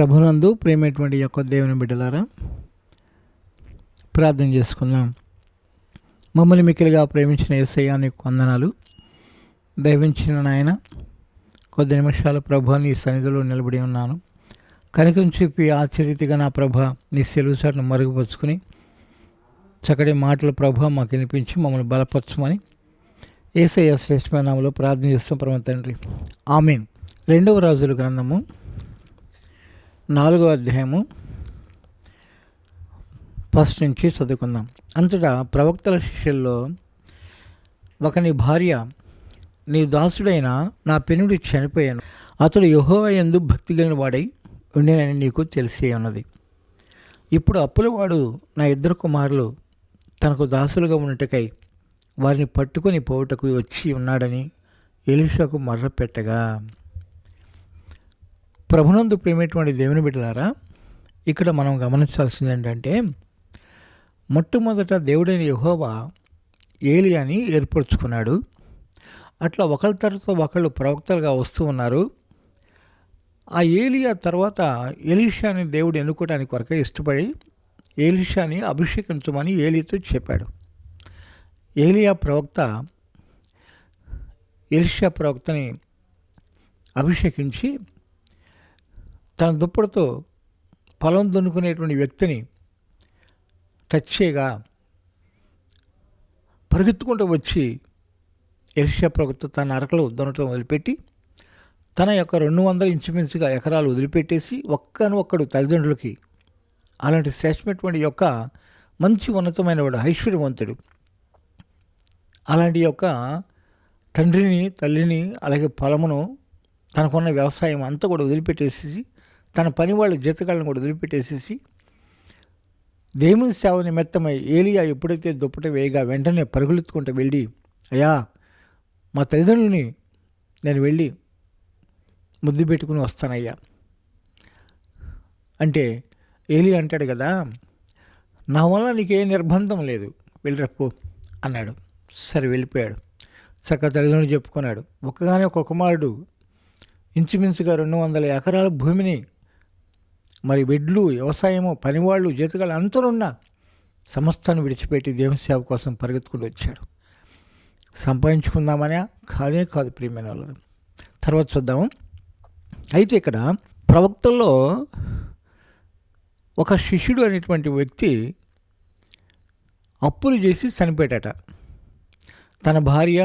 ప్రభునందు ప్రేమటువంటి యొక్క దేవుని బిడ్డలారా, ప్రార్థన చేసుకుందాం. మమ్మల్ని మిక్కిలిగా ప్రేమించిన యేసయ్య నీకు వందనాలు. దైవించిన నాయన, కొద్ది నిమిషాలు ప్రభు నీ సన్నిధిలో నిలబడి ఉన్నాను. కనికరం చూపి ఆశ్చర్యతిగా నా ప్రభ నీ సెలవు సాటును మరుగుపరుచుకుని చక్కటి మాటలు ప్రభ మాకు వినిపించి మమ్మల్ని బలపరచమని యేసయ్య శ్రేష్టమైన నామములో ప్రార్థన చేస్తాం పరమ తండ్రి, ఆమేన్. 2వ రాజుల గ్రంథము 4వ అధ్యాయము 1 నుంచి చదువుకుందాం. అంతటా ప్రవక్తల శిష్యుల్లో ఒకని భార్య, నీ దాసుడైన నా పెనుడు చనిపోయాను, అతడు యెహోవా యందు భక్తి కలిగిన వాడై ఉండినని నీకు తెలిసి ఉన్నది. ఇప్పుడు అప్పులవాడు నా 2 కుమారులు తనకు దాసులుగా ఉన్నట్టుకై వారిని పట్టుకొని పోవుటకు వచ్చి ఉన్నాడని ఎలీషాకు మొర్ర పెట్టగా. ప్రభునందు ప్రేమటువంటి దేవుని బిడ్డలారా, ఇక్కడ మనం గమనించాల్సింది ఏంటంటే, మొట్టమొదట దేవుడైన యెహోవా ఏలియాని ఏర్పరచుకున్నాడు. అట్లా ఒకరి తర్వాత ఒకళ్ళు ప్రవక్తలుగా వస్తూ ఉన్నారు. ఆ ఏలియా తర్వాత ఎలీషాని దేవుడు ఎన్నుకోవడానికి వరకే ఇష్టపడి ఎలీషాని అభిషేకించమని ఏలీతో చెప్పాడు. ఏలియా ప్రవక్త ఎలీషా ప్రవక్తని అభిషేకించి తన దుప్పటితో పొలం దున్నుకునేటువంటి వ్యక్తిని టచ్ చేయగా పరిగెత్తుకుంటూ వచ్చి ఎలీషా ప్రవక్త తన అరకలు దున్నటం వదిలిపెట్టి తన యొక్క 200 ఇంచుమించుగా ఎకరాలు వదిలిపెట్టేసి ఒక్కడు తల్లిదండ్రులకి, అలాంటి శ్రేష్టమైనటువంటి యొక్క మంచి ఉన్నతమైన వాడు, ఐశ్వర్యవంతుడు, అలాంటి యొక్క తండ్రిని తల్లిని అలాగే పొలమును తనకున్న వ్యవసాయం అంతా కూడా వదిలిపెట్టేసేసి తన పని వాళ్ళ జీతగాళ్ళని కూడా వదిలిపెట్టేసేసి దేవుని సేవ నిమిత్తమై ఏలియా ఎప్పుడైతే దుప్పట వేయగా వెంటనే పరుగులెత్తుకుంటూ వెళ్ళి, అయ్యా మా తల్లిదండ్రులని నేను వెళ్ళి ముద్దు పెట్టుకుని వస్తానయ్యా అంటే ఏలియా అంటాడు కదా, నా వల్ల నీకు ఏ నిర్బంధం లేదు, వెళ్ళిరప్పు అన్నాడు. సరే వెళ్ళిపోయాడు. చక్కగా తల్లిదండ్రులు చెప్పుకున్నాడు. ఒక్కగానే ఒక కుమారుడు ఇంచుమించుగా 200 ఎకరాల భూమిని, మరి వెడ్లు, వ్యవసాయము, పనివాళ్ళు, జీతగాళ్ళు అంతరున్న సమస్తాన్ని విడిచిపెట్టి దేవుని సేవ కోసం పరిగెత్తుకుంటూ వచ్చాడు. సంపాదించుకుందామనే కాదు ప్రియమైన వాళ్ళు. తర్వాత చూద్దాము. అయితే ఇక్కడ ప్రవక్తల్లో ఒక శిష్యుడు అనేటువంటి వ్యక్తి అప్పులు చేసి చనిపోయాడట. తన భార్య,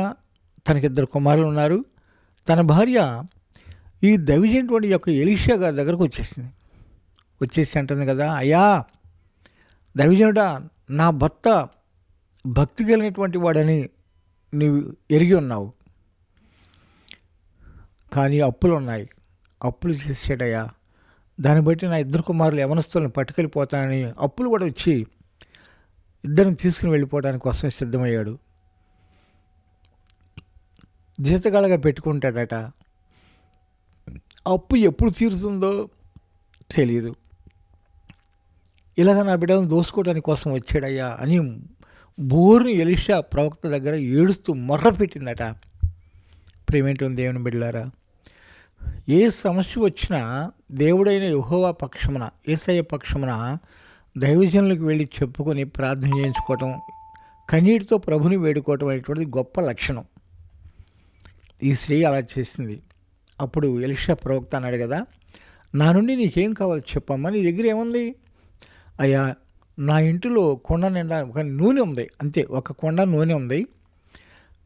తనకి 2 కుమారులు ఉన్నారు. తన భార్య ఈ దైవజనుడి యొక్క ఎలీషా గారి దగ్గరకు వచ్చేసి అంటుంది కదా, అయ్యా దైవజనుడా, నా భర్త భక్తి కలిగినటువంటి వాడని నీవు ఎరిగి ఉన్నావు, కానీ అప్పులు ఉన్నాయి, అప్పులు చేసాడయ్యా, దాన్ని బట్టి నా 2 కుమారులు యవనస్తులను పట్టుకెళ్ళిపోతానని అప్పులు కూడా వచ్చి ఇద్దరిని తీసుకుని వెళ్ళిపోవడానికి కోసం సిద్ధమయ్యాడు. జీతగాళ్ళగా పెట్టుకుంటాడట. అప్పు ఎప్పుడు తీరుతుందో తెలియదు. ఇలాగ నా బిడ్డలను దోసుకోవడానికి కోసం వచ్చాడయ్యా అని బోరుని ఎలీషా ప్రవక్త దగ్గర ఏడుస్తూ మొర్ర పెట్టిందట. ప్రేమేంటి దేవుని బిడ్డలారా, ఏ సమస్య వచ్చినా దేవుడైన యెహోవా పక్షమున, యేసయ్య పక్షమున దైవజనులకు వెళ్ళి చెప్పుకొని ప్రార్థన చేయించుకోవటం, కన్నీటితో ప్రభుని వేడుకోవటం అనేటువంటిది గొప్ప లక్షణం. ఈ స్త్రీ అలా చేసింది. అప్పుడు ఎలీషా ప్రవక్త అన్నాడు కదా, నా నుండి నీకేం కావాలో చెప్పమ్మా, నీ దగ్గర ఏముంది? అయ్యా నా ఇంటిలో కొండ నిండా ఒక నూనె ఉంది, అంతే, ఒక కొండ నూనె ఉంది,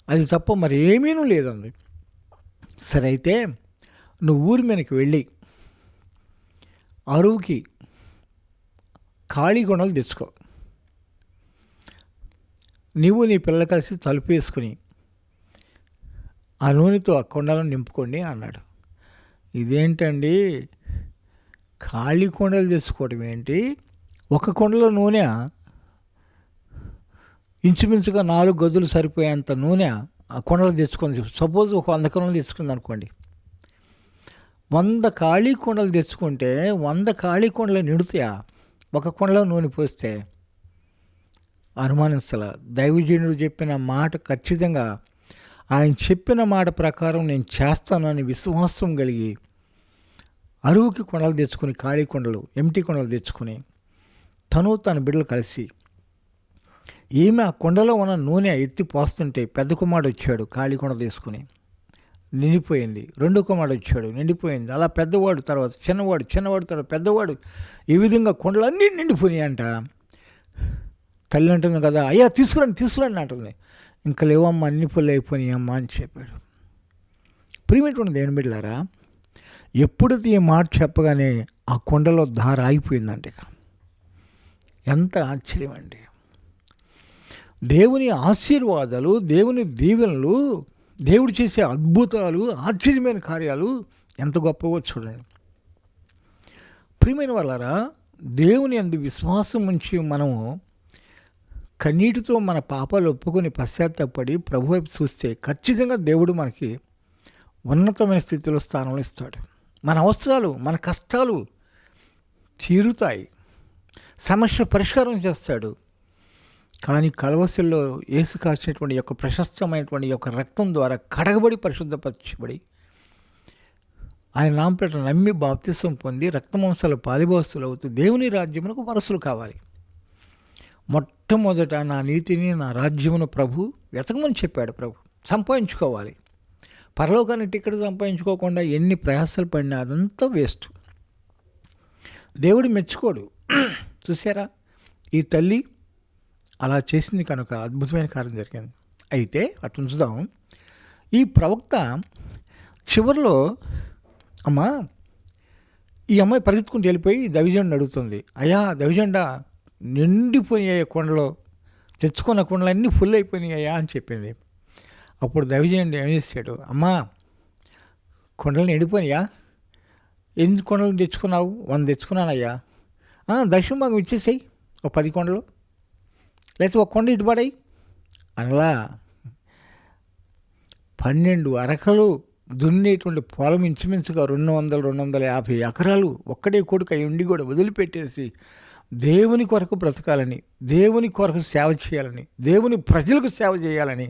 అది తప్ప మరి ఏమీనూ లేదంది. సరే అయితే నువ్వు ఊరి మీదకి వెళ్ళి అరువుకి ఖాళీ కొండలు తెచ్చుకో, నీవు నీ పిల్లలు కలిసి తలుపు వేసుకుని ఆ నూనెతో ఆ కొండలను నింపుకోండి అన్నాడు. ఇదేంటండి, ఖాళీ కొండలు తెచ్చుకోవడం ఏంటి? ఒక కొండలో నూనె ఇంచుమించుగా 4 గదులు సరిపోయేంత నూనె ఆ కొండలు తెచ్చుకొని, సపోజ్ ఒక 100 కొండలు తెచ్చుకుంది అనుకోండి, 100 ఖాళీ కొండలు తెచ్చుకుంటే 100 ఖాళీ కొండలు నిండుతాయా? ఒక కొండలో నూనె పోస్తే? అనుమానించాల. దైవజనుడు చెప్పిన మాట ఖచ్చితంగా ఆయన చెప్పిన మాట ప్రకారం నేను చేస్తానని విశ్వాసం కలిగి అరువుకి కొండలు తెచ్చుకొని, ఖాళీ కొండలు, ఎంటీ కొండలు తెచ్చుకొని తన బిడ్డలు కలిసి ఈమె ఆ కొండలో ఉన్న నూనె ఎత్తి పోస్తుంటే పెద్ద కుమారుడు వచ్చాడు ఖాళీ కొండ తీసుకుని, నిండిపోయింది. రెండో కుమారుడు వచ్చాడు, నిండిపోయింది. అలా పెద్దవాడు తర్వాత చిన్నవాడు తర్వాత పెద్దవాడు, ఈ విధంగా కొండలన్నీ నిండిపోయినాయి అంట. తల్లి అంటుంది కదా, అయ్యా తీసుకురండి అంటుంది. ఇంకా లేవమ్మా, అన్ని పుల్లు అయిపోయినాయి అమ్మా అని చెప్పాడు. ప్రియమైనటువంటి దేవుని బిడ్డలారా, ఎప్పుడైతే ఈ మాట చెప్పగానే ఆ కొండలో ధార ఆగిపోయిందంట. ఇక ఎంత ఆశ్చర్యం అండి! దేవుని ఆశీర్వాదాలు, దేవుని దీవెనలు, దేవుడు చేసే అద్భుతాలు, ఆశ్చర్యమైన కార్యాలు ఎంత గొప్పవో చూడండి. ప్రియమైన వాళ్ళారా, దేవుని యందు విశ్వాసం ఉంచి మనము కన్నీటితో మన పాపాలు ఒప్పుకొని పశ్చాత్తాపడి ప్రభు వైపు చూస్తే ఖచ్చితంగా దేవుడు మనకి ఉన్నతమైన స్థితిలో స్థానంలో ఇస్తాడు. మన అవసరాలు, మన కష్టాలు తీరుతాయి, సమస్య పరిష్కారం చేస్తాడు. కానీ కలవసిల్లో యేసు కాచినటువంటి యొక్క ప్రశస్తమైనటువంటి యొక్క రక్తం ద్వారా కడగబడి పరిశుద్ధపరచబడి ఆయన నామపేట నమ్మి బాప్తిసం పొంది రక్తమాంసాల పాలిభాగస్తులు అవుతూ దేవుని రాజ్యమునకు వారసులు కావాలి. మొట్టమొదట నా నీతిని, నా రాజ్యమును ప్రభు వెతకమని చెప్పాడు. ప్రభు సంపాదించుకోవాలి. పరలోకాన్ని టికెట్ సంపాదించుకోకుండా ఎన్ని ప్రయాసాలు పడినా అదంతా వేస్ట్. దేవుడు మెచ్చుకోడు. చూసారా, ఈ తల్లి అలా చేసింది కనుక అద్భుతమైన కార్యం జరిగింది. అయితే అటు ఉంచుదాం. ఈ ప్రవక్త చివరిలో అమ్మా, ఈ అమ్మాయి పరిగెత్తుకుంటూ వెళ్ళిపోయి దైవజనుడిని అడుగుతుంది, అయ్యా దైవజనుడా, నిండిపోయాయి కొండలో, తెచ్చుకున్న కొండలు అన్నీ ఫుల్ అయిపోయినాయ్యా అని చెప్పింది. అప్పుడు దైవజనుడు ఏం చేశాడు, అమ్మా కొండలు నిండిపోయినాయా, ఎన్ని కొండలు తెచ్చుకున్నావు? 100 తెచ్చుకున్నానయ్యా. దక్షిణ భాగం ఇచ్చేసాయి, ఒక 10 కొండలు, లేకపోతే ఒక కొండ ఇటుపడాయి అనలా. 12 అరకలు దున్నేటువంటి పొలం ఇంచుమించుగా 200-250 ఎకరాలు ఒక్కడే కొడుకు అయి ఉండి కూడా వదిలిపెట్టేసి దేవుని కొరకు బ్రతకాలని, దేవుని కొరకు సేవ చేయాలని, దేవుని ప్రజలకు సేవ చేయాలని,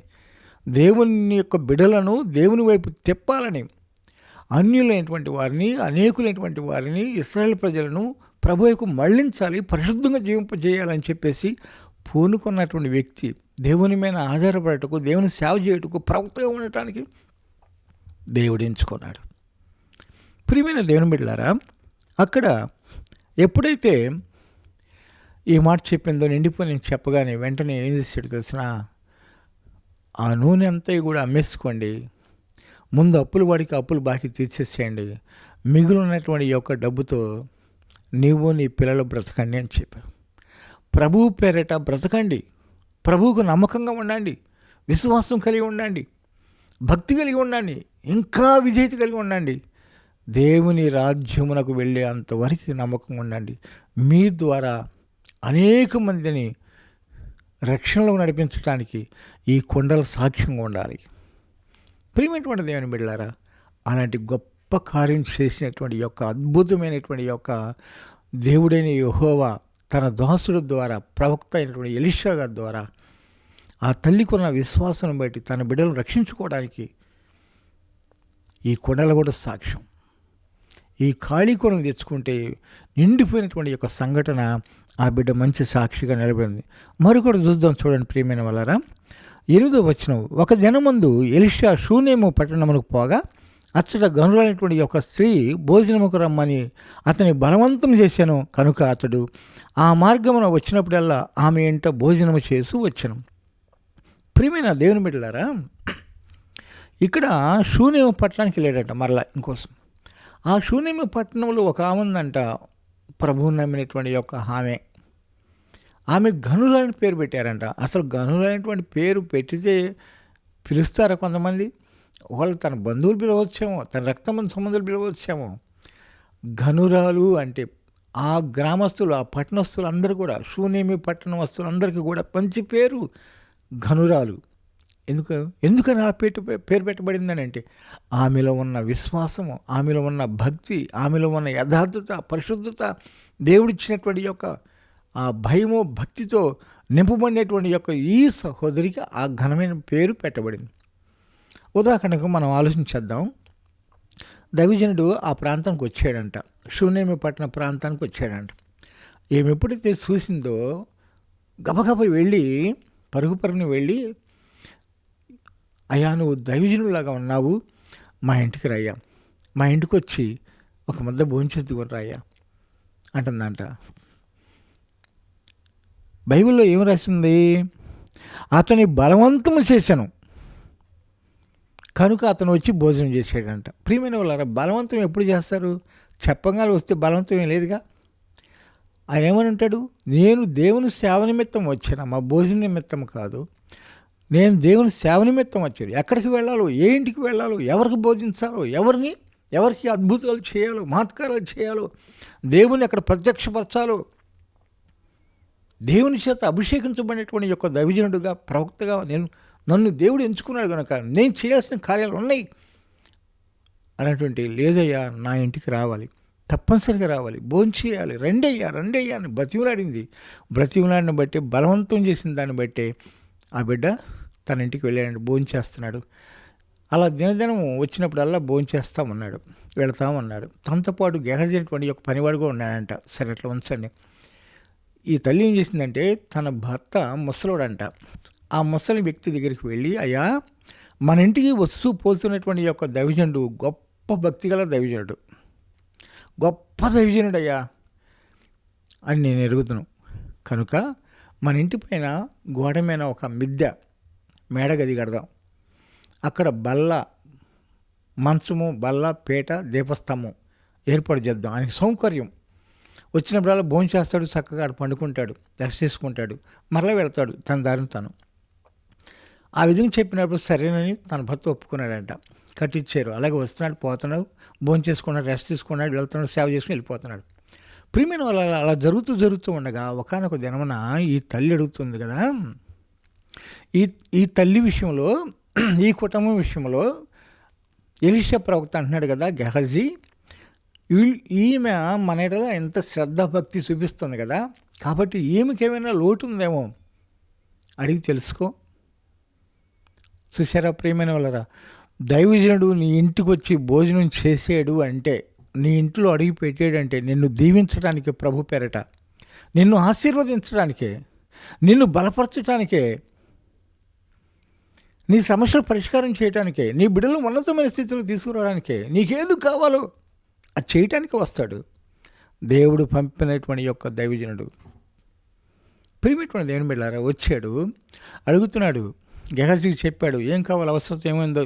దేవుని యొక్క బిడలను దేవుని వైపు తిప్పాలని, అన్యులైనటువంటి వారిని, అనేకులైనటువంటి వారిని, ఇశ్రాయేలు ప్రజలను ప్రభు వైపు మళ్లించాలి, పరిశుద్ధంగా జీవింపజేయాలని చెప్పేసి పూనుకున్నటువంటి వ్యక్తి దేవుని మీద ఆధారపడటకు, దేవుని సేవ చేయుటకు, ప్రవక్తగా ఉండటానికి దేవుడు ఎంచుకున్నాడు. ప్రియమైన దేవుని బిడ్డలారా, అక్కడ ఎప్పుడైతే ఈ మాట చెప్పిందో నిండిపోయి నేను చెప్పగానే వెంటనే ఏం చేసాడు తెలిసిన, ఆ నూనె అంతా కూడా అమ్మేసుకోండి, ముందు అప్పులు వాడికి అప్పులు బాకీ తీర్చేసేయండి, మిగిలినటువంటి యొక్క డబ్బుతో నీవు నీ పిల్లలు బ్రతకండి అని చెప్పారు. ప్రభువు పేరట బ్రతకండి, ప్రభువుకు నమ్మకంగా ఉండండి, విశ్వాసం కలిగి ఉండండి, భక్తి కలిగి ఉండండి, ఇంకా విజేత కలిగి ఉండండి, దేవుని రాజ్యమునకు వెళ్ళే అంతవరకు నమ్మకంగా ఉండండి. మీ ద్వారా అనేక మందిని రక్షణలో నడిపించడానికి ఈ కొండల సాక్ష్యంగా ఉండాలి. ప్రియమైనటువంటి దేవుని బిడ్డలారా, అలాంటి గొప్ప కార్యం చేసినటువంటి యొక్క అద్భుతమైనటువంటి యొక్క దేవుడైన యెహోవా తన దాసుడు ద్వారా, ప్రవక్త అయినటువంటి ఎలీషా గారి ద్వారా ఆ తల్లికి ఉన్న విశ్వాసం బట్టి తన బిడ్డలను రక్షించుకోవడానికి ఈ కొండలు కూడా సాక్ష్యం. ఈ ఖాళీ కొండలు తెచ్చుకుంటే నిండిపోయినటువంటి యొక్క సంఘటన ఆ బిడ్డ మంచి సాక్షిగా నిలబడింది. మరొకటి చూద్దాం, చూడండి ప్రియమైన వాళ్ళారా. 8వ వచనం, ఒక దినమందు ఎలీషా షూనేము పట్టణమునకు పోగా అచ్చట గనులైనటువంటి యొక్క స్త్రీ భోజనముకు రమ్మని అతని బలవంతం చేశాను కనుక అతడు ఆ మార్గమున వచ్చినప్పుడల్లా ఆమె ఇంట భోజనము చేసి వచ్చాను. ప్రియమైన దేవుని బిడ్డలారా, ఇక్కడ షూనేము పట్టణానికి వెళ్ళాడట మరలా ఇంకోసం. ఆ షూనేము పట్టణంలో ఒక ఆమె ఉందంట, ప్రభువు నమ్మినటువంటి యొక్క ఆమె గనులని పేరు పెట్టారంట. అసలు గనులైనటువంటి పేరు పెట్టితే పిలుస్తారా కొంతమంది? వాళ్ళు తన బంధువులు పిలవచ్చేమో, తన రక్తమంది సంబంధాలు పిలవచ్చేమో. ఘనురాలు అంటే ఆ గ్రామస్తులు, ఆ పట్టణస్తులు అందరూ కూడా, షూనేమి పట్టణ వస్తువులందరికీ కూడా మంచి పేరు ఘనురాలు. ఎందుకని ఆ పేరు పెట్టబడిందని అంటే ఆమెలో ఉన్న విశ్వాసము, ఆమెలో ఉన్న భక్తి, ఆమెలో ఉన్న యథార్థత, పరిశుద్ధత, దేవుడిచ్చినటువంటి యొక్క ఆ భయము, భక్తితో నింపబడినటువంటి యొక్క ఈ సహోదరికి ఆ ఘనమైన పేరు పెట్టబడింది. ఉదాహరణకు మనం ఆలోచించేద్దాం. దైవజనుడు ఆ ప్రాంతానికి వచ్చాడంట. షూనేమి పట్టణ ప్రాంతానికి వచ్చాడంట. ఈమె ఎప్పుడైతే చూసిందో గబగబా వెళ్ళి పరుగుని వెళ్ళి, అయ్యా నువ్వు దైవజనులాగా ఉన్నావు, మా ఇంటికి రాయ్యా, మా ఇంటికి వచ్చి ఒక ముద్ద భోంచేద్దుకొని రాయ్యా అంటుందంట. బైబిల్లో ఏం రాసింది? అతని బలవంతము చేశాను కనుక అతను వచ్చి భోజనం చేసాడంట. ప్రియమైన వాళ్ళారా, బలవంతం ఎప్పుడు చేస్తారు? చెప్పగానే వస్తే బలవంతం ఏం లేదుగా. ఆయన ఏమని ఉంటాడు? నేను దేవుని సేవ నిమిత్తం వచ్చాను, మా భోజన నిమిత్తం కాదు. నేను దేవుని సేవ నిమిత్తం వచ్చాను. ఎక్కడికి వెళ్ళాలో, ఏ ఇంటికి వెళ్ళాలో, ఎవరికి బోధించాలో, ఎవరికి అద్భుతాలు చేయాలో, మహత్కారాలు చేయాలో, దేవుని అక్కడ ప్రత్యక్షపరచాలో, దేవుని చేత అభిషేకించబడినటువంటి యొక్క దైవజనుడుగా, ప్రవక్తగా నన్ను దేవుడు ఎంచుకున్నాడు కనుక నేను చేయాల్సిన కార్యాలు ఉన్నాయి అనేటువంటి, లేదయ్యా నా ఇంటికి రావాలి, తప్పనిసరిగా రావాలి, భోంచేయాలి, రండయ్యా అని బ్రతిమలాడింది. బ్రతిమలాడిని బట్టి, బలవంతం చేసిన దాన్ని బట్టి ఆ బిడ్డ తన ఇంటికి వెళ్ళాడు, భోంచేస్తున్నాడు. అలా దినదినం వచ్చినప్పుడల్లా భోంచేస్తామన్నాడు, వెళతామన్నాడు. తనతో పాటు గెహజీనటువంటి యొక్క పనివాడు కూడా ఉన్నాడంట. సరే అట్లా ఉంచండి. ఈ తల్లి ఏం చేసిందంటే, తన భర్త ముసలోడంట. ఆ ముసలి వ్యక్తి దగ్గరికి వెళ్ళి, అయ్యా మన ఇంటికి వస్తూ పోతున్నటువంటి యొక్క దైవజనుడు గొప్ప భక్తిగల దైవజనుడు, గొప్ప దైవజనుడయ్యా అని నేను ఎరుగుతాను కనుక మన ఇంటి పైన గోడ మీద ఒక మిద్దె మేడగది కడదాం, అక్కడ బల్ల, మంచము, బల్ల, పీట, దీపస్తంభం ఏర్పాటు చేద్దాం. ఆయనకి సౌకర్యం. వచ్చినప్పుడల్లా భోజనం చేస్తాడు, చక్కగా పండుకుంటాడు, రెస్ట్ చేసుకుంటాడు, మరలా వెళ్తాడు తన దారిని తను. ఆ విధంగా చెప్పినప్పుడు సరేనని తన భర్త ఒప్పుకున్నాడంట. కట్టించారు. అలాగే వస్తున్నాడు, పోతున్నాడు, భోజనం చేసుకున్నాడు, రెస్ట్ తీసుకున్నాడు, వెళ్తున్నాడు, సేవ చేసుకుని వెళ్ళిపోతున్నాడు. ప్రియమైన వాళ్ళు అలా జరుగుతూ ఉండగా ఒకానొక దినమున ఈ తల్లి అడుగుతుంది కదా, ఈ తల్లి విషయంలో, ఈ కుటుంబం విషయంలో ఎలీషా ప్రవక్త అంటున్నాడు కదా, గెహజీ ఈమె మన ఎడల ఎంత శ్రద్ధ భక్తి చూపిస్తుంది కదా, కాబట్టి ఈమెకి ఏమైనా లోటు ఉందేమో అడిగి తెలుసుకో. చూసారా ప్రియమైన వాళ్ళరా, దైవజనుడు నీ ఇంటికి వచ్చి భోజనం చేసాడు అంటే, నీ ఇంట్లో అడిగి పెట్టాడంటే నిన్ను దీవించడానికే, ప్రభు పేరట నిన్ను ఆశీర్వదించడానికే, నిన్ను బలపరచడానికే, నీ సమస్యలు పరిష్కారం చేయడానికే, నీ బిడ్డలు ఉన్నతమైన స్థితిలో తీసుకురావడానికే, నీకేది కావాలో అది చేయటానికి వస్తాడు దేవుడు పంపినటువంటి యొక్క దైవజనుడు. ప్రియమైనటువంటి దేవుని బిడ్డలారా, వచ్చాడు, అడుగుతున్నాడు, గెహజీకి చెప్పాడు, ఏం కావాలి, అవసరం ఏమైందో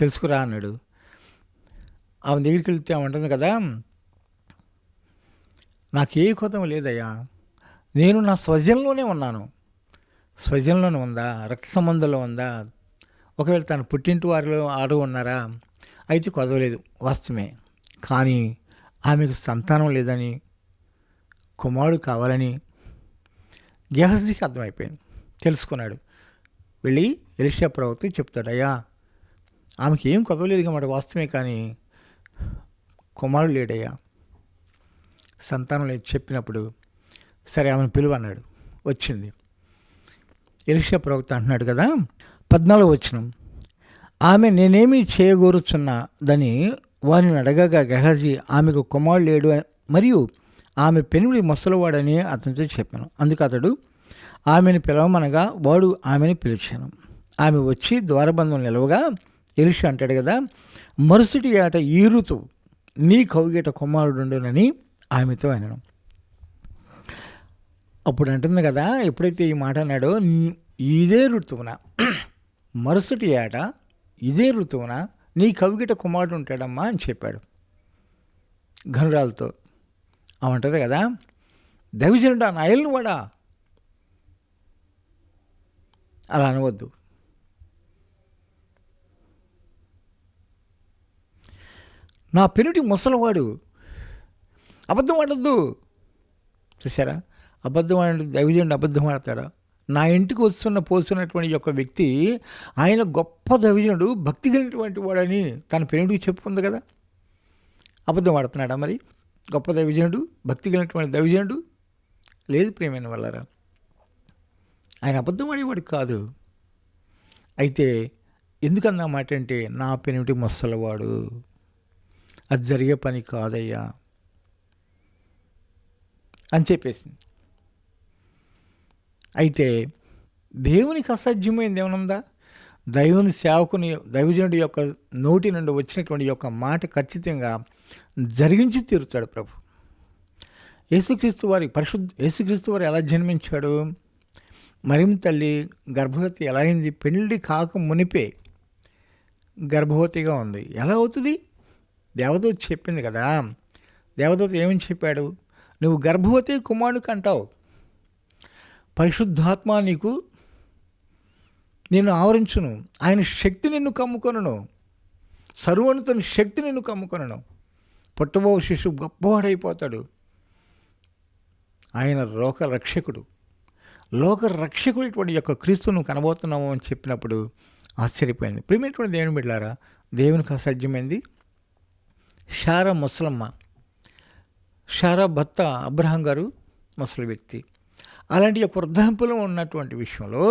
తెలుసుకురా అన్నాడు. ఆమె దగ్గరికి వెళ్తే ఆమె ఉంటుంది కదా, నాకు ఏ కొత్త లేదయ్యా, నేను నా స్వజంలోనే ఉన్నాను. స్వజంలోనే ఉందా, రక్త సంబంధంలో ఉందా, ఒకవేళ తను పుట్టింటి వారిలో ఆడు ఉన్నారా, అయితే కొదవలేదు, వాస్తవమే. కానీ ఆమెకు సంతానం లేదని, కుమారుడు కావాలని గెహజీకి అర్థమైపోయింది, తెలుసుకున్నాడు. వెళ్ళి ఎలీషా ప్రవక్త చెప్తాడు, అయ్యా ఆమెకి ఏం కొదవలేదు కాబట్టి వాస్తవమే, కానీ కుమారుడు లేడయ్యా, సంతానం లేదు చెప్పినప్పుడు, సరే ఆమెను పిలువ అన్నాడు. వచ్చింది. ఎలీషా ప్రవక్త అంటున్నాడు కదా, 14వ వచనం, ఆమె నేనేమి చేయగోరుచున్నదని వారిని అడగగా గెహజీ ఆమెకు కుమారుడు లేడు మరియు ఆమె పెనిమిడి ముసలివాడని అతనితో చెప్పాను. అందుకు అతడు ఆమెను పిలవమనగా వాడు ఆమెను పిలిచాను. ఆమె వచ్చి ద్వారబంధం నిలవగా ఎలీషా అంటాడు కదా, మరుసటి ఏట ఈ ఋతువు నీ కౌగిట కుమారుడుండునని ఆమెతో అనను. అప్పుడు అంటుంది కదా, ఎప్పుడైతే ఈ మాట అన్నాడో, ఇదే ఋతువున, మరుసటి ఏట ఇదే ఋతువున నీ కవిగిట కుమారుడు ఉంటాడమ్మా అని చెప్పాడు ఘనురాలతో. అవంటది కదా, దైవజనుడా నా ఏలిన వాడా, అలా అనవద్దు. నా పెనుటి ముసలివాడు, అబద్ధం ఆడద్దు. చూసారా, అబద్ధం ఆడు, దైవజనుడు అబద్ధం ఆడతాడా? నా ఇంటికి పోస్తున్నటువంటి యొక్క వ్యక్తి, ఆయన గొప్ప దైవజనుడు, భక్తి కలిగినటువంటి వాడని తన పెనుడికి చెప్పుకుంది కదా, అబద్ధం ఆడుతున్నాడా మరి? గొప్ప దైవజనుడు, భక్తి కలిగినటువంటి దైవజనుడు లేదు. ప్రియమైన వాళ్ళరా, ఆయన అబద్ధం ఆడేవాడు కాదు. అయితే ఎందుకన్నా మాట అంటే, నా పెనుటి ముసలివాడు, అది జరిగే పని కాదయ్యా అని చెప్పేసింది. అయితే దేవునికి అసాధ్యమైంది ఏమనుందా? దైవుని సేవకుని దైవజనుడి యొక్క నోటి నుండి వచ్చినటువంటి యొక్క మాట ఖచ్చితంగా జరిగించి తీరుతాడు ప్రభు. యేసుక్రీస్తు వారు ఎలా జన్మించాడు? మరియమ్మ తల్లి గర్భవతి ఎలా అయింది? పెళ్లి కాక మునిపే గర్భవతిగా ఉంది. ఎలా అవుతుంది? దేవదూత చెప్పింది కదా. దేవదూత ఏమని చెప్పాడు? నువ్వు గర్భవతి కుమారునికి అంటావు, పరిశుద్ధాత్మ నిన్ను ఆవరించును, ఆయన శక్తి నిన్ను కమ్ముకొనును, సర్వోన్నతుని శక్తి నిన్ను కమ్ముకొనును, పుట్టబో శిశువు గొప్పవాడైపోతాడు, ఆయన లోక రక్షకుడు ఇటువంటి యొక్క క్రీస్తును కనబోతున్నాము అని చెప్పినప్పుడు ఆశ్చర్యపోయింది. ప్రియమైనటువంటి దేవుని బిడ్డలారా, దేవునికి అసాధ్యమైంది. షారా భర్త అబ్రహాం గారు ముసలి వ్యక్తి. అలాంటి యొక్క వృద్ధాంపులో ఉన్నటువంటి విషయంలో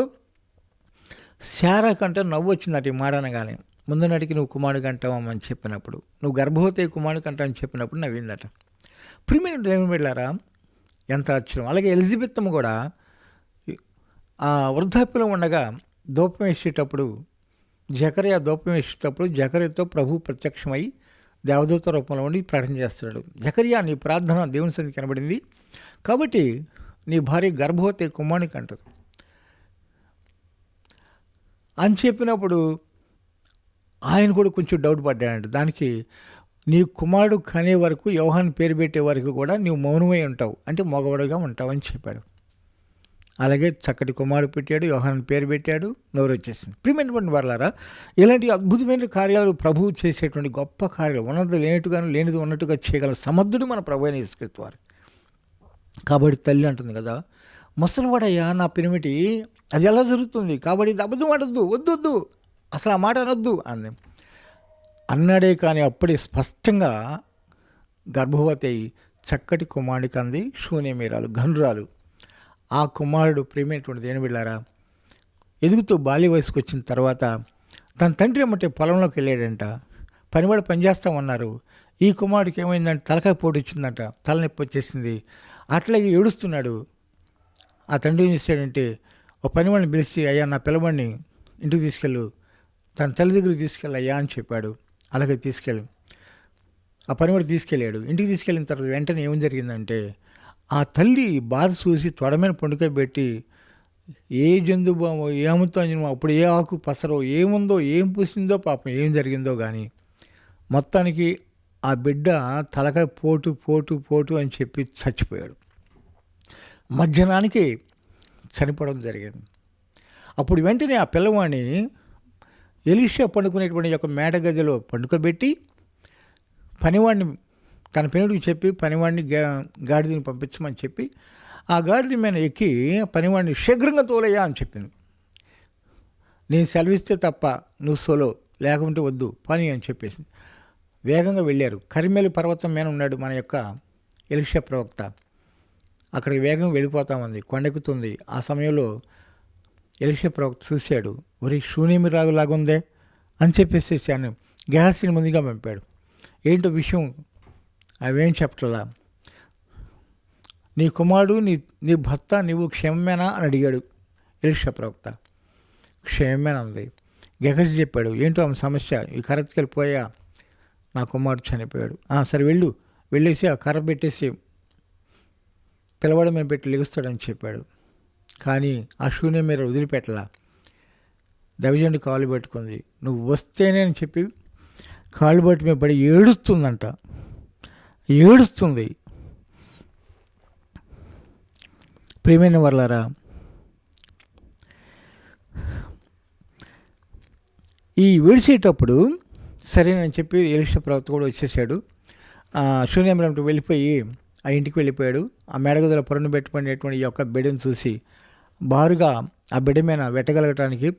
శారా కంటే నవ్వు వచ్చిందట ఈ మాట అనగానే. ముందు నాటికి నువ్వు కుమారుడు కంటావని చెప్పినప్పుడు, నువ్వు గర్భవతి కుమారుడు కంటావని చెప్పినప్పుడు నవ్విందట. ప్రియమైన దేవుని బిడ్డలారా, ఎంత ఆశ్చర్యం. అలాగే ఎలిజబెత్తమ్మ కూడా ఆ వృద్ధాప్యంలో ఉండగా ధూపం వేసేటప్పుడు జకర్యాతో ప్రభు ప్రత్యక్షమై దేవదూత రూపంలో ఉండి ప్రార్థన చేస్తున్నాడు. జకర్యా, నీ ప్రార్థన దేవుని సన్నిధికి కనబడింది కాబట్టి నీ భార్య గర్భవతి కుమారునికి అంటది అని చెప్పినప్పుడు ఆయన కూడా కొంచెం డౌట్ పడ్డాడంట. దానికి నీ కుమారుడు కనే వరకు, యోహాను పేరు పెట్టే వరకు కూడా నీవు మౌనమై ఉంటావు, అంటే మగవాడుగా ఉంటావు అని చెప్పాడు. అలాగే చక్కటి కుమారుడు పెట్టాడు, యోహాను పేరు పెట్టాడు, నోరు వచ్చేసింది. ప్రియమైనటువంటి వారలారా, ఇలాంటి అద్భుతమైన కార్యాలు ప్రభువు చేసేటువంటి గొప్ప కార్యాలు, ఉన్నది లేనట్టుగాను లేనిది ఉన్నట్టుగా చేయగల సమర్థుడు మన ప్రభు అయిన యేసుక్రీస్తు వారు. కాబట్టి తల్లి అంటుంది కదా, ముసలివాడయ్యా నా పెనిమిటి, అది ఎలా జరుగుతుంది? కాబట్టి ఇది అబద్ధం ఆడద్దు, వద్దు, అసలు ఆ మాట అనొద్దు అన్నాడే. కానీ అప్పుడే స్పష్టంగా గర్భవతి అయి చక్కటి కుమారుడికి అంది. శూన్యమీరాలు, గనురాలు. ఆ కుమారుడు ప్రియమైనటువంటి దేని బిళ్ళారా, ఎదుగుతూ బాల్య వయసుకు వచ్చిన తర్వాత తన తండ్రి అమ్మటే పొలంలోకి వెళ్ళాడంట. పనివాడు పనిచేస్తామన్నారు. ఈ కుమారుడికి ఏమైందంటే తలకాయ పోటు వచ్చిందంట, తలనొప్పి వచ్చేసింది. అట్లాగే ఏడుస్తున్నాడు. ఆ తండ్రి ఏం చేశాడంటే ఒక పనివాడిని పిలిచి, అయ్యా నా పిల్లవాడిని ఇంటికి తీసుకెళ్ళు, తన తల్లి దగ్గరికి తీసుకెళ్ళి అయ్యా అని చెప్పాడు. అలాగే తీసుకెళ్ళి ఆ పనివాడు తీసుకెళ్ళాడు. ఇంటికి తీసుకెళ్ళిన తర్వాత వెంటనే ఏం జరిగిందంటే, ఆ తల్లి బాధ చూసి తొడమైన పండుగ పెట్టి ఏ జంతుబామో ఏముతో అప్పుడు ఏ ఆకు పసరో ఏముందో ఏం పూసిందో పాపం ఏం జరిగిందో కానీ మొత్తానికి ఆ బిడ్డ తలకాయ పోటు అని చెప్పి చచ్చిపోయాడు. మధ్యాహ్నానికి చనిపోవడం జరిగింది. అప్పుడు వెంటనే ఆ పిల్లవాడిని ఎలీషా పండుకునేటువంటి యొక్క మేడ గదిలో పండుకోబెట్టి పనివాడిని తన పెనుడికి చెప్పి పనివాడిని గాడిదని పంపించమని చెప్పి ఆ గాడిద మీద ఎక్కి పనివాడిని శీఘ్రంగా తోలయ్యా అని చెప్పింది. నేను సెలవిస్తే తప్ప నువ్వు సోలో, లేకుంటే వద్దు పని అని చెప్పేసి వేగంగా వెళ్ళారు. కరిమేలి పర్వతం మీద ఉన్నాడు మన యొక్క ఎలీషా ప్రవక్త. అక్కడికి వేగంగా వెళ్ళిపోతామంది, కొండెక్కుతుంది. ఆ సమయంలో ఎలీషా ప్రవక్త చూశాడు, ఒరే శూన్యమిరాగులాగా ఉందే అని చెప్పేసి ఆయన గేహజీని ముందుగా పంపాడు. ఏంటో విషయం అవేం చెప్పట్లా. నీ కుమారుడు నీ భర్త నీవు క్షేమమేనా అని అడిగాడు ఎలీషా ప్రవక్త. క్షేమమేనా ఉంది. గేహజీ చెప్పాడు, ఏంటో ఆమె సమస్య, ఈ కర్రకి వెళ్ళిపోయా నా కుమారుడు చనిపోయాడు. సరే వెళ్ళేసి ఆ కర్ర పెట్టేసి పిల్లవాడు మీద పెట్టి లెగుస్తాడని చెప్పాడు. కానీ ఆ శూన్యం మీద వదిలిపెట్టలా. దైవజనుడి కాళ్ళు పెట్టుకుంది. నువ్వు వస్తేనే అని చెప్పి కాళ్ళు బట్టి మీద పడి ఏడుస్తుంది. ప్రియమైన వర్లారా, ఈ విడిచేటప్పుడు సరేనని చెప్పి ఎలీషా ప్రవక్త కూడా వచ్చేసాడు. శూన్యం వెళ్ళిపోయి ఆ ఇంటికి వెళ్ళిపోయాడు. ఆ మేడగదిలో పొరను పెట్టుకునేటువంటి యొక్క బిడ్డను చూసి బారుగా ఆ బిడ్డ మీద వెట్టగలగటానికి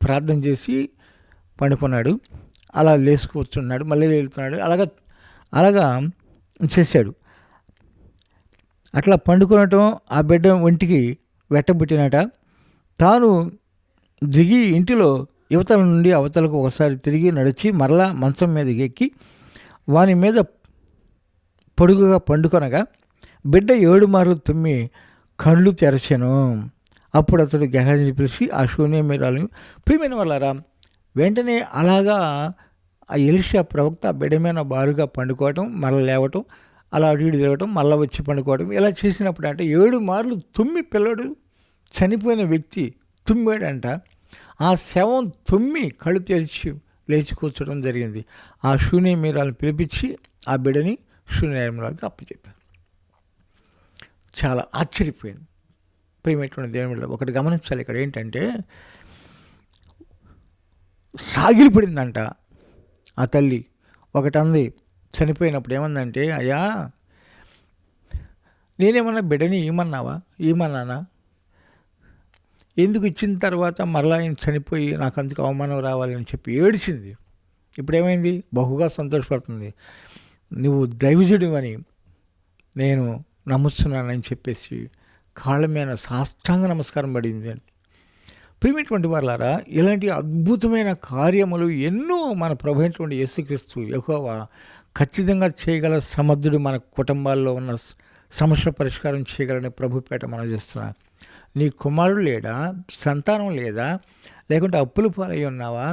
ప్రార్థన చేసి పండుకున్నాడు. అలా లేసుకొచ్చున్నాడు, మళ్ళీ వెళ్తున్నాడు. అలాగా చేశాడు. అట్లా పండుకునటం, ఆ బిడ్డ ఒంటికి వెట్టబుట్టినట. తాను దిగి ఇంటిలో యువతల నుండి అవతలకు ఒకసారి తిరిగి నడిచి మరలా మంచం మీద ఎక్కి వాని మీద పొడుగుగా పండుకొనగా బిడ్డ 7 మార్లు తుమ్మి కళ్ళు తెరచెను. అప్పుడు అతడు గెహాజీని పిలిచి ఆ శూన్యమీరాలను ప్రియమైన వాళ్ళారా, వెంటనే అలాగా ఆ ఎలీషా ప్రవక్త ఆ బిడ్డ మీద బారుగా పండుకోవటం, మళ్ళీ లేవటం, అలా అటు ఇటు తిరగటం, మళ్ళీ వచ్చి పండుకోవడం, ఇలా చేసినప్పుడు అంటే 7 మార్లు తుమ్మి పిల్లడు చనిపోయిన వ్యక్తి తుమ్మాడంట. ఆ శవం తుమ్మి కళ్ళు తెరిచి లేచి కూర్చోవడం జరిగింది. ఆ శూన్యమీరాలను పిలిపించి ఆ బిడ్డని శూన్యమీరాలకు అప్పచెప్పారు. చాలా ఆశ్చర్యపోయింది. ప్రియమైనటువంటి దేవుని బిడ్డ, ఒకటి గమనించాలి ఇక్కడ ఏంటంటే, సాగిలిపడిందంట ఆ తల్లి. ఒకటంది చనిపోయినప్పుడు ఏమందంటే, అయ్యా నేనేమన్నా బిడ్డని ఏమన్నానా? ఎందుకు ఇచ్చిన తర్వాత మరలా ఆయన చనిపోయి నాకు అందుకు అవమానం రావాలని చెప్పి ఏడిచింది. ఇప్పుడు ఏమైంది? బహుగా సంతోషపడుతుంది. నువ్వు దైవజుడివని నేను నమ్ముతున్నానని చెప్పేసి కాళ్ళ మీద సాష్టాంగ నమస్కారం పడింది. ప్రియమైనటువంటి వాళ్ళారా, ఇలాంటి అద్భుతమైన కార్యములు ఎన్నో మన ప్రభు అయినటువంటి యేసుక్రీస్తు యెహోవా ఖచ్చితంగా చేయగల సమర్థుడు. మన కుటుంబాల్లో ఉన్న సమస్య పరిష్కారం చేయగలని ప్రభుపేట మనం చేస్తున్నా. నీ కుమారుడు లేడా? సంతానం లేదా? లేకుంటే అప్పులు పాలై ఉన్నావా?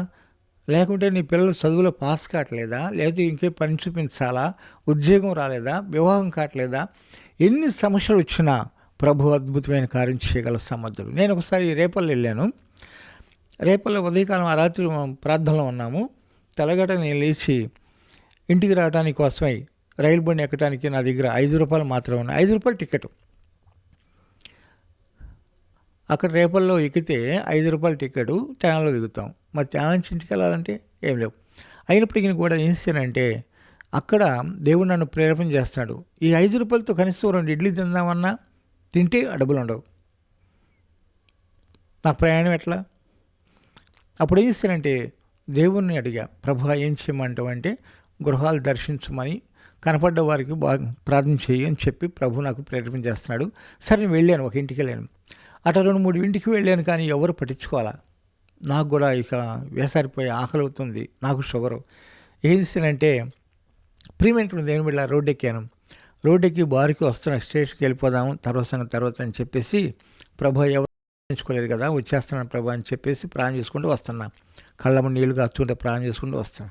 లేకుంటే నీ పిల్లలు చదువులో పాస్ కావట్లేదా? లేకపోతే ఇంకే పని చూపించాలా? ఉద్యోగం రాలేదా? వివాహం కావట్లేదా? ఎన్ని సమస్యలు వచ్చినా ప్రభు అద్భుతమైన కార్యం చేయగల సమర్థుడు. నేను ఒకసారి రేపల్లి వెళ్ళాను. రేపల్లో ఉదయకాలం ఆ రాత్రి ప్రార్థనలో ఉన్నాము. తెల్లగట నేను లేచి ఇంటికి రావడానికి కోసమై రైలు బండి ఎక్కడానికి నా దగ్గర 5 రూపాయలు మాత్రమే ఉన్నాయి. 5 రూపాయలు టికెట్. అక్కడ రేపల్లో ఎక్కితే 5 రూపాయల టికెట్, తెనాల్లో దిగుతాం. మరి తెనాల నుంచి ఇంటికి వెళ్ళాలంటే ఏం లేవు. అయినప్పటికీ కూడా ఏం చేశానంటే, అక్కడ దేవుడు నన్ను ప్రేరేపణ చేస్తున్నాడు. ఈ 5 రూపాయలతో కనీసం 2 ఇడ్లీ తిందామన్నా తింటే డబ్బులు ఉండవు. నా ప్రయాణం ఎట్లా? అప్పుడు ఏం చేశానంటే దేవుణ్ణి అడిగా, ప్రభు ఏం చేయమంటావు అంటే, గృహాలు దర్శించమని, కనపడ్డ వారికి బాగా ప్రార్థన చేయి అని చెప్పి ప్రభు నాకు ప్రేరేపణ చేస్తున్నాడు. సరే నేను వెళ్ళాను, ఒక ఇంటికి వెళ్ళాను. అటు 2-3 ఇంటికి వెళ్ళాను, కానీ ఎవరు పట్టించుకోవాలా. నాకు కూడా ఇక వేసారిపోయి ఆకలి అవుతుంది, నాకు షుగరు. ఏం చేశానంటే, ప్రియమైనటువంటి దేవుని బిడ్డ రోడ్డెక్కాను. రోడ్డెక్కి బారుకి వస్తున్నా, స్టేషన్కి వెళ్ళిపోదాము, తర్వాత అని చెప్పేసి ప్రభు ఎవరు ఎంచుకోలేదు కదా, వచ్చేస్తున్నాను ప్రభు అని చెప్పేసి ప్రాణం చేసుకుంటూ వస్తున్నా. కళ్ళమ్మ నీళ్ళు కాచుకుంటే ప్రాణం చేసుకుంటూ వస్తున్నా.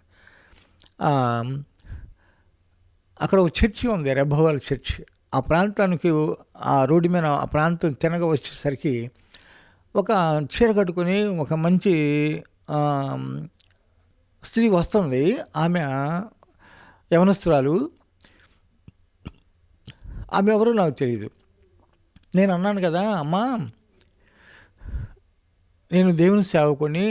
అక్కడ ఒక చర్చి ఉంది, రెబ్బవాళ్ళ చర్చి. ఆ ప్రాంతానికి ఆ రోడ్డు మీద ఆ ప్రాంతం తినగా వచ్చేసరికి ఒక చీర కట్టుకొని ఒక మంచి స్త్రీ వస్తుంది. ఆమె యవనస్తురాలు. ఆమె ఎవరో నాకు తెలియదు. నేను అన్నాను కదా, అమ్మా నేను దేవుని సేవకుని,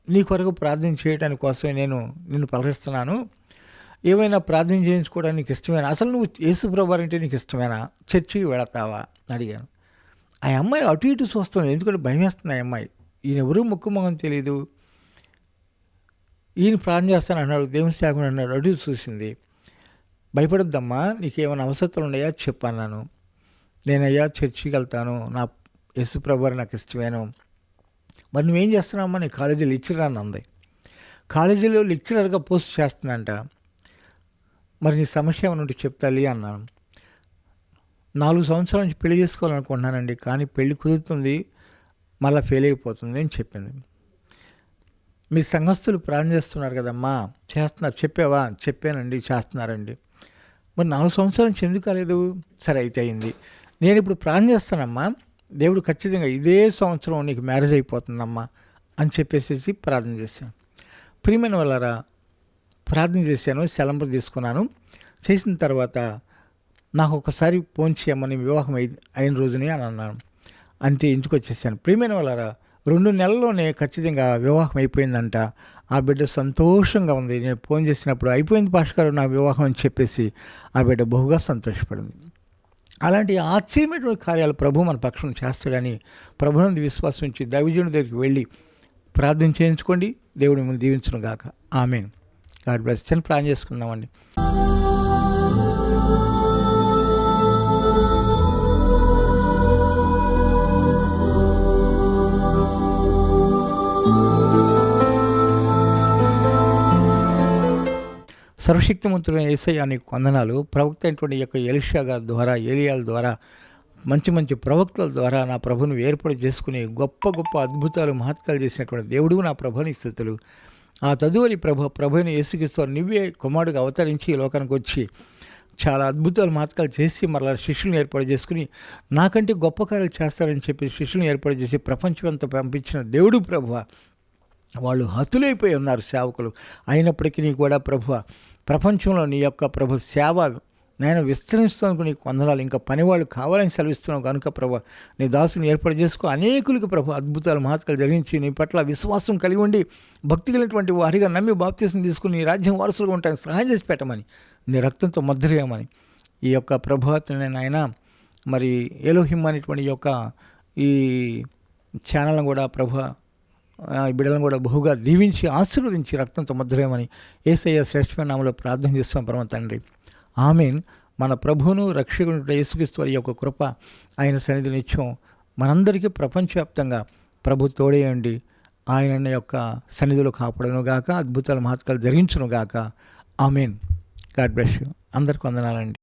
నీ కొరకు ప్రార్థన చేయడానికి కోసమే నేను నిన్ను పలకరిస్తున్నాను. ఏమైనా ప్రార్థన చేయించుకోవడానికి ఇష్టమేనా? అసలు నువ్వు యేసు ప్రభువు అంటే నీకు ఇష్టమేనా? చర్చికి వెళతావా అడిగాను. ఆ అమ్మాయి అటు ఇటు చూస్తుంది, ఎందుకంటే భయం వేస్తుంది. ఆ అమ్మాయి, ఈయన ఎవరు ముక్కు మొహం తెలియదు, ఈయన ప్రార్థన చేస్తాను అన్నాడు, దేవుని సేవకుని అన్నాడు, అటు చూసింది. భయపడొద్దమ్మా, నీకేమైనా అవసరతలు ఉన్నాయా చెప్పన్నాను. నేనయ్యా చర్చికి వెళ్తాను, నా యేసు ప్రభువు నాకు ఇష్టమేను. మరి నువ్వేం చేస్తున్నావమ్మా? నీ కాలేజీలో లెక్చరర్ అని అంది. కాలేజీలో లెక్చరర్గా పోస్ట్ చేస్తుందంట. మరి నీ సమస్య ఏమైనా ఉంటే చెప్తాలి అన్నాను. 4 సంవత్సరాల నుంచి పెళ్లి చేసుకోవాలనుకుంటున్నానండి, కానీ పెళ్లి కుదురుతుంది, మళ్ళీ ఫెయిల్ అయిపోతుంది అని చెప్పింది. మీ సంఘస్థులు ప్రార్థన చేస్తున్నారు కదమ్మా, చేస్తున్నారు చెప్పావా? చెప్పానండి, చేస్తున్నారండి. మరి 4 సంవత్సరాల నుంచి ఎందుకు కాలేదు? సరే అయితే అయింది. నేను ఇప్పుడు ప్రార్థన చేస్తానమ్మా, దేవుడు ఖచ్చితంగా ఇదే సంవత్సరం నీకు మ్యారేజ్ అయిపోతుందమ్మా అని చెప్పేసి ప్రార్థన చేశాను. ప్రియమైన వాళ్ళారా, ప్రార్థన చేశాను, సెలంబర్ తీసుకున్నాను. చేసిన తర్వాత నాకు ఒకసారి ఫోన్ చేయమని వివాహం అయిన రోజునే అని అన్నాను. అంతే ఇంటికి వచ్చేసాను. ప్రియమైన వాళ్ళారా, 2 నెలల్లోనే ఖచ్చితంగా వివాహం అయిపోయిందంట. ఆ బిడ్డ సంతోషంగా ఉంది. నేను ఫోన్ చేసినప్పుడు అయిపోయింది పాస్టర్ గారు నా వివాహం అని చెప్పేసి ఆ బిడ్డ బహుగా సంతోషపడింది. అలాంటి ఆశ్చర్యమైనటువంటి కార్యాలు ప్రభు మన పక్షం చేస్తాడని ప్రభునందు విశ్వాసం ఉంచి దైవజనుడి దగ్గరికి వెళ్ళి ప్రార్థన చేయించుకోండి. దేవుడు మిమ్మల్ని దీవించును గాక. ఆమేన్. God bless. ప్రార్థన చేసుకుందామండి. సర్వశక్తిమంతుడైన యేసయ్య నీకు వందనాలు. ప్రవక్త అయినటువంటి యొక్క ఎలీషా గారి ద్వారా, ఏలియాల ద్వారా, మంచి మంచి ప్రవక్తల ద్వారా నా ప్రభుని ఏర్పాటు చేసుకుని గొప్ప గొప్ప అద్భుతాలు మహత్కాలు చేసినటువంటి దేవుడు నా ప్రభుని స్థుతులు. ఆ తదువరి ప్రభుని యేసుక్రీస్తు నువ్వే కుమారుడుగా అవతరించి ఈ లోకానికి వచ్చి చాలా అద్భుతాలు మహత్కాలు చేసి మరలా శిష్యులను ఏర్పాటు చేసుకుని నాకంటే గొప్ప కార్యాలు చేస్తారని చెప్పి శిష్యులను ఏర్పాటు చేసి ప్రపంచమంతా పంపించిన దేవుడు ప్రభువ, వాళ్ళు హతులైపోయి ఉన్నారు సేవకులు. అయినప్పటికీ కూడా ప్రభువ, ప్రపంచంలో నీ యొక్క సేవ నేను విస్తరిస్తాను, నీకు వందనాలు. ఇంకా పనివాళ్ళు కావాలని సెలవిస్తున్నావు కనుక ప్రభు నీ దాసుని ఏర్పాటు చేసుకో. అనేకులకు ప్రభు అద్భుతాలు మహత్కాలు జరిగించి నీ పట్ల విశ్వాసం కలిగి ఉండి భక్తి కలిగినటువంటి వారిగా నమ్మి బాప్తీసం తీసుకుని నీ రాజ్యం వారసులుగా ఉంటానికి సహాయం చేసి పెట్టమని, నీ రక్తంతో ముద్రవేయమని ఈ యొక్క ప్రభావాన్ని నాయన మరి ఎలోహిమ్ అనేటువంటి యొక్క ఈ ఛానల్ని కూడా ప్రభు ఈ బిడ్డలను కూడా బహుగా దీవించి ఆశీర్వదించి రక్తంతో ముద్రవేయమని యేసయ్య శ్రేష్టమైన నామములో ప్రార్థన చేస్తాం పరమ తండ్రి. ఆమేన్. మన ప్రభువును రక్షకుడు యేసుక్రీస్తు వారి యొక్క కృప ఆయన సన్నిధి నిత్యం మనందరికీ ప్రపంచవ్యాప్తంగా ప్రభు తోడేయండి. ఆయన యొక్క సన్నిధిలో కాపాడను గాక, అద్భుతాలు మహత్కాలు జరిగించును గాక. ఆమేన్. God bless you. అందరికీ వందనాలండి.